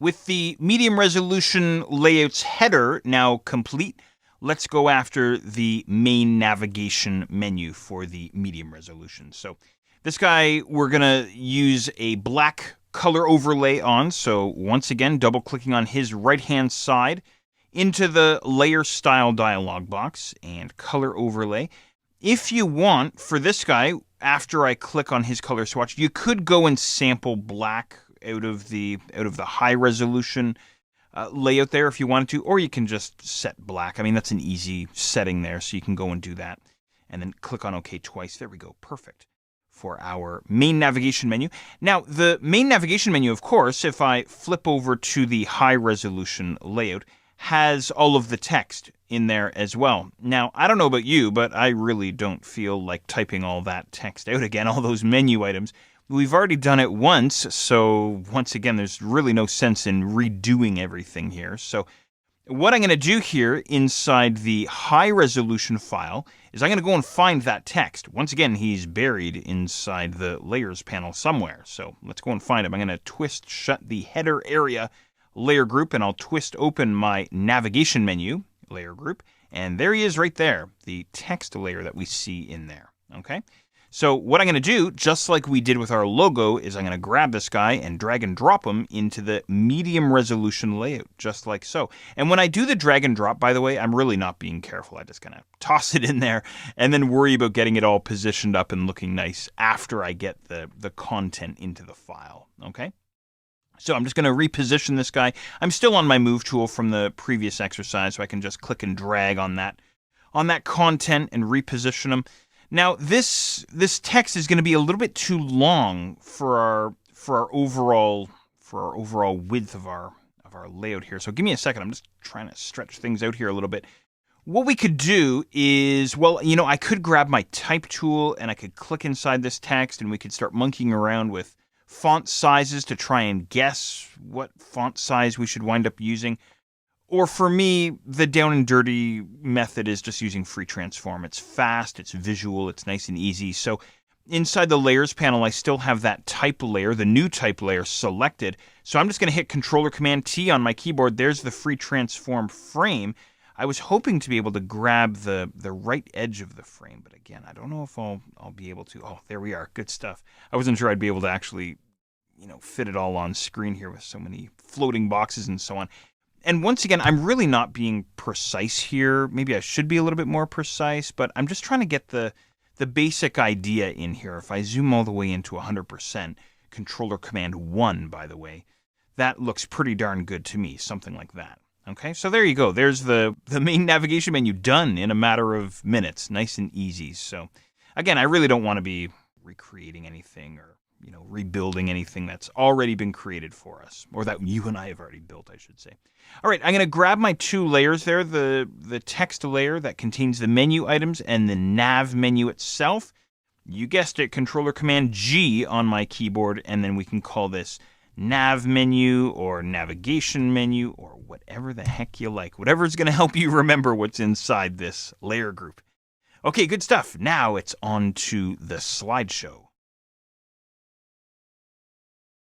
with the medium resolution layout's header now complete, let's go after the main navigation menu for the medium resolution. So this guy we're going to use a black color overlay on. So once again, double clicking on his right-hand side into the layer style dialog box and color overlay. If you want, for this guy, after I click on his color swatch, you could go and sample black out of the high resolution layout there if you wanted to, or you can just set black. I mean, that's an easy setting there, so you can go and do that. And then click on OK twice. There we go. Perfect for our main navigation menu. Now, the main navigation menu, of course, if I flip over to the high resolution layout, has all of the text in there as well. Now, I don't know about you, but I really don't feel like typing all that text out again, all those menu items. We've already done it once, so once again, there's really no sense in redoing everything here. So what I'm going to do here inside the high-resolution file is I'm going to go and find that text. Once again, he's buried inside the layers panel somewhere, so let's go and find him. I'm going to twist shut the header area layer group, and I'll twist open my navigation menu layer group, and there he is right there, the text layer that we see in there. Okay, so what I'm going to do, just like we did with our logo, is I'm going to grab this guy and drag and drop him into the medium resolution layout, just like so. And when I do the drag and drop, by the way, I'm really not being careful. I just kind of toss it in there and then worry about getting it all positioned up and looking nice after I get the content into the file. Okay. So I'm just going to reposition this guy. I'm still on my move tool from the previous exercise, so I can just click and drag on that content and reposition him. Now this text is going to be a little bit too long for our overall width of our layout here. So give me a second. I'm just trying to stretch things out here a little bit. What we could do is, well, I could grab my type tool and I could click inside this text and we could start monkeying around with font sizes to try and guess what font size we should wind up using. Or for me, the down and dirty method is just using free transform. It's fast, it's visual, it's nice and easy. So inside the layers panel, I still have that type layer, the new type layer selected. So I'm just going to hit Control-Command-T on my keyboard. There's the free transform frame. I was hoping to be able to grab the right edge of the frame, but again, I don't know if I'll be able to. Oh, there we are. Good stuff. I wasn't sure I'd be able to actually, fit it all on screen here with so many floating boxes and so on. And once again, I'm really not being precise here. Maybe I should be a little bit more precise, but I'm just trying to get the basic idea in here. If I zoom all the way into 100%, Control-Command-1, by the way, that looks pretty darn good to me, something like that. Okay, so there you go. There's the main navigation menu done in a matter of minutes. Nice and easy. So again, I really don't want to be recreating anything or rebuilding anything that's already been created for us, or that you and I have already built, I should say. All right, I'm going to grab my two layers there, the text layer that contains the menu items and the nav menu itself. You guessed it, Control-Command-G on my keyboard, and then we can call this nav menu or navigation menu or whatever the heck you like. Whatever is going to help you remember what's inside this layer group. Okay, good stuff. Now it's on to the slideshow.